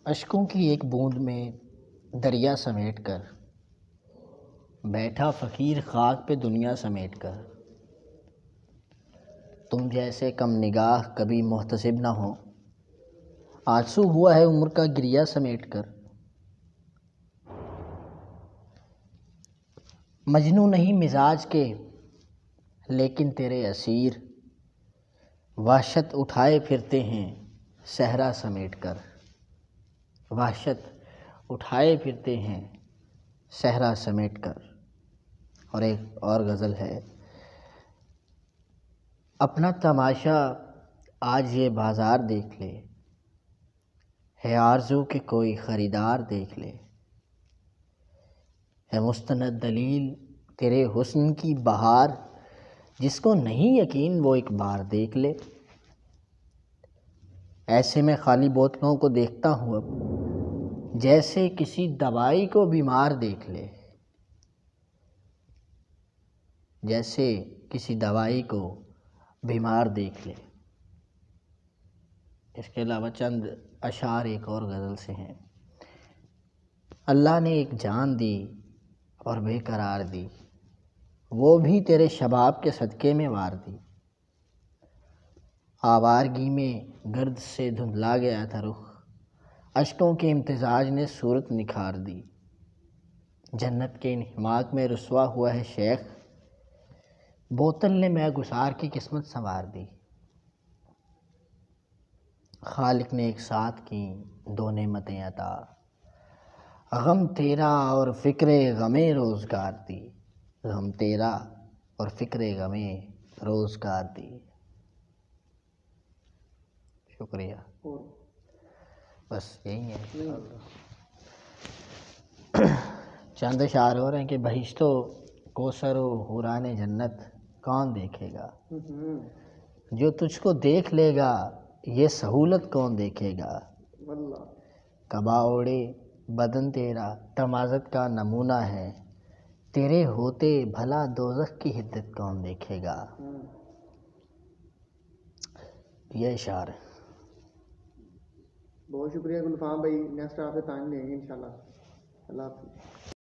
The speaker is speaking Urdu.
اشکوں کی ایک بوند میں دریا سمیٹ کر بیٹھا فقیر خاک پہ دنیا سمیٹ کر، تم جیسے کم نگاہ کبھی محتسب نہ ہو، آنسو ہوا ہے عمر کا گریا سمیٹ کر۔ مجنوں نہیں مزاج کے لیکن تیرے اسیر وحشت اٹھائے پھرتے ہیں صحرا سمیٹ کر، وحشت اٹھائے پھرتے ہیں صحرا سمیٹ کر۔ اور ایک اور غزل ہے، اپنا تماشا آج یہ بازار دیکھ لے، ہے آرزو کہ کوئی خریدار دیکھ لے، ہے مستند دلیل تیرے حسن کی بہار، جس کو نہیں یقین وہ ایک بار دیکھ لے۔ ایسے میں خالی بوتلوں کو دیکھتا ہوں اب، جیسے کسی دوائی کو بیمار دیکھ لے، جیسے کسی دوائی کو بیمار دیکھ لے۔ اس کے علاوہ چند اشعار ایک اور غزل سے ہیں۔ اللہ نے ایک جان دی اور بے قرار دی، وہ بھی تیرے شباب کے صدقے میں وار دی۔ آوارگی میں گرد سے دھندلا گیا تھا رخ، اشکوں کے امتزاج نے صورت نکھار دی۔ جنت کے انہماک میں رسوا ہوا ہے شیخ، بوتل نے میں گسار کی قسمت سنوار دی۔ خالق نے ایک ساتھ کی دو نعمتیں عطا، غم تیرا اور فکر غم روزگار دی، غم تیرا اور فکر غم روزگار دی۔ شکریہ، بس یہی ہے۔ چند اشعار اور ہیں کہ بہشت و کوثر و حوران جنت کون دیکھے گا، جو تجھ کو دیکھ لے گا یہ سہولت کون دیکھے گا۔ قبا اوڑے بدن تیرا تمازت کا نمونہ ہے، تیرے ہوتے بھلا دوزخ کی حدت کون دیکھے گا۔ یہ اشعار ہے۔ بہت شکریہ گلفام بھائی، نیکسٹ آپ سے ٹائم لیں گے انشاءاللہ۔ اللہ حافظ۔